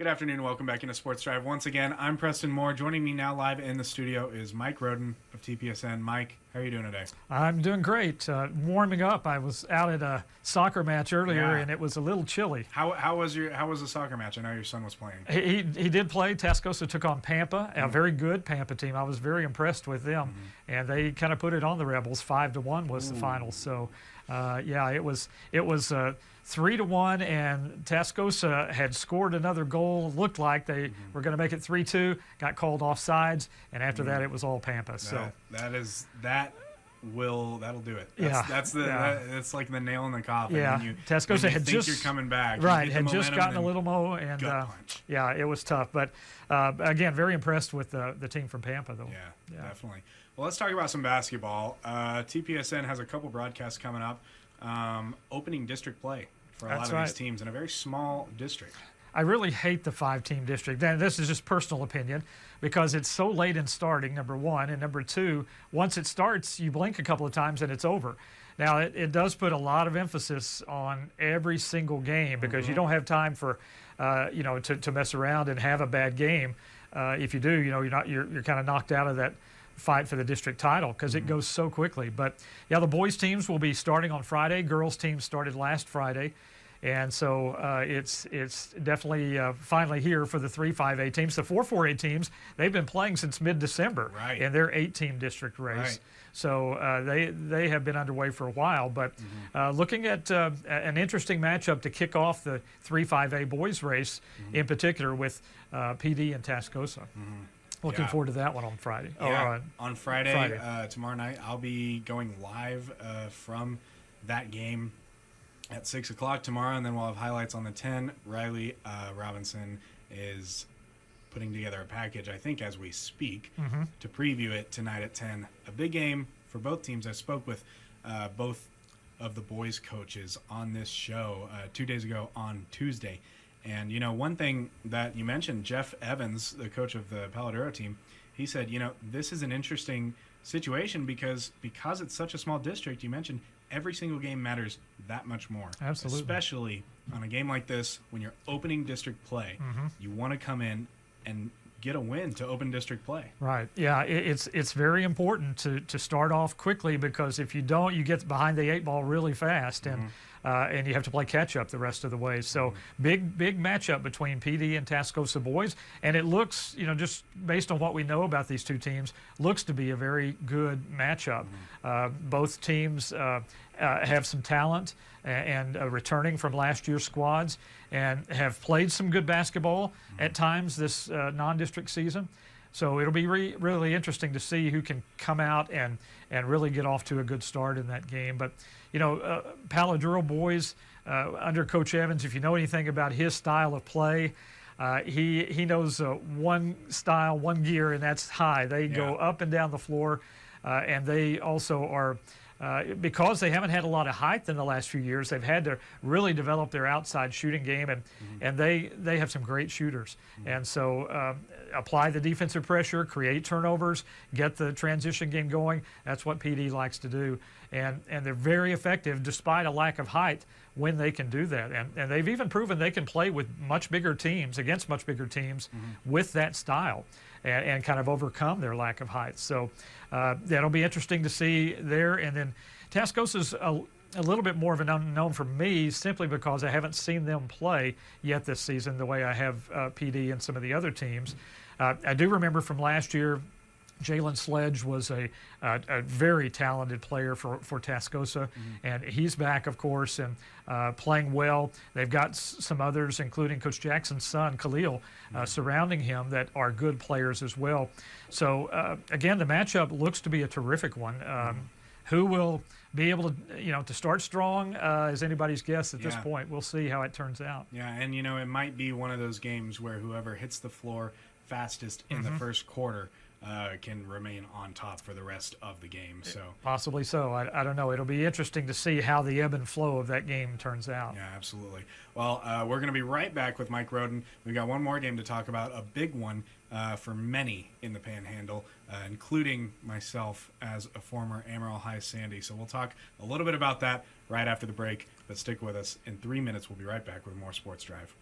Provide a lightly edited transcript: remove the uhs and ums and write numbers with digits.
Good afternoon. Welcome back into Sports Drive. Once again, I'm Preston Moore. Joining me now live in the studio is Mike Roden of TPSN. Mike, how are you doing today? I'm doing great. Warming up. I was out at a soccer match earlier, and it was a little chilly. How was the soccer match? I know your son was playing. He did play. Tascosa took on Pampa, a very good Pampa team. I was very impressed with them, and they kind of put it on the Rebels. 5-1 was the final. So, yeah, it was 3-1, and Tascosa had scored another goal. Looked like they were going to make it 3-2. Got called offsides, and after that, it was was all Pampa. So that'll do it. That's like the nail in the coffin. Yeah, Tascosa had just you're coming back. Right, had just gotten a little mo, and yeah, it was tough. But again, very impressed with the team from Pampa, though. Yeah, definitely. Well, let's talk about some basketball. TPSN has a couple broadcasts coming up. Opening district play for a lot of these teams in a very small district. I really hate the 5-team district. And this is just personal opinion because it's so late in starting, number one. And number two, once it starts, you blink a couple of times and it's over. Now, it does put a lot of emphasis on every single game because you don't have time for, to mess around and have a bad game. If you do, you're kind of knocked out of that fight for the district title because it goes so quickly. But yeah, the boys teams will be starting on Friday. Girls teams started last Friday. And so it's definitely finally here for the 3-5A teams. The 4-4A teams, they've been playing since mid-December in their 8-team district race. Right. So they have been underway for a while. But looking at an interesting matchup to kick off the 3-5A boys race, in particular with PD and Tascosa. Looking forward to that one on Friday. Yeah, on Friday. Tomorrow night, I'll be going live from that game at 6 o'clock tomorrow, and then we'll have highlights on the 10. Riley Robinson is putting together a package, I think, as we speak, to preview it tonight at 10. A big game for both teams. I spoke with both of the boys' coaches on this show 2 days ago on Tuesday. And, one thing that you mentioned, Jeff Evans, the coach of the Paladuro team, he said, this is an interesting situation because it's such a small district, you mentioned, every single game matters that much more. Absolutely. Especially on a game like this, when you're opening district play, you want to come in and get a win to open district play. Right. Yeah, it's very important to start off quickly because if you don't, you get behind the 8 ball really fast, and you have to play catch up the rest of the way. So big matchup between PD and Tascosa boys, and it looks, just based on what we know about these two teams, looks to be a very good matchup. Both teams have some talent and returning from last year's squads and have played some good basketball at times this non-district season. So it'll be really interesting to see who can come out and really get off to a good start in that game. But, Paladuro boys, under Coach Evans, if you know anything about his style of play, he knows one style, one gear, and that's high. They go up and down the floor, and they also are because they haven't had a lot of height in the last few years, they've had to really develop their outside shooting game, and they have some great shooters. And so apply the defensive pressure, create turnovers, get the transition game going. That's what PD likes to do. And they're very effective despite a lack of height when they can do that. And they've even proven they can play with much bigger teams, against much bigger teams, with that style and kind of overcome their lack of height. So that'll be interesting to see there. And then Tascosa's a little bit more of an unknown for me simply because I haven't seen them play yet this season the way I have PD and some of the other teams. I do remember from last year, Jalen Sledge was a very talented player for Tascosa, and he's back, of course, and playing well. They've got some others, including Coach Jackson's son, Khalil, surrounding him that are good players as well. So, again, the matchup looks to be a terrific one. Who will be able to start strong is anybody's guess at this point. We'll see how it turns out. Yeah, and, it might be one of those games where whoever hits the floor fastest in the first quarter can remain on top for the rest of the game. So possibly so. I don't know. It'll be interesting to see how the ebb and flow of that game turns out. Yeah, absolutely. Well, we're going to be right back with Mike Roden. We've got one more game to talk about, a big one for many in the Panhandle, including myself as a former Amarillo High Sandy. So we'll talk a little bit about that right after the break, but stick with us. In 3 minutes, we'll be right back with more Sports Drive.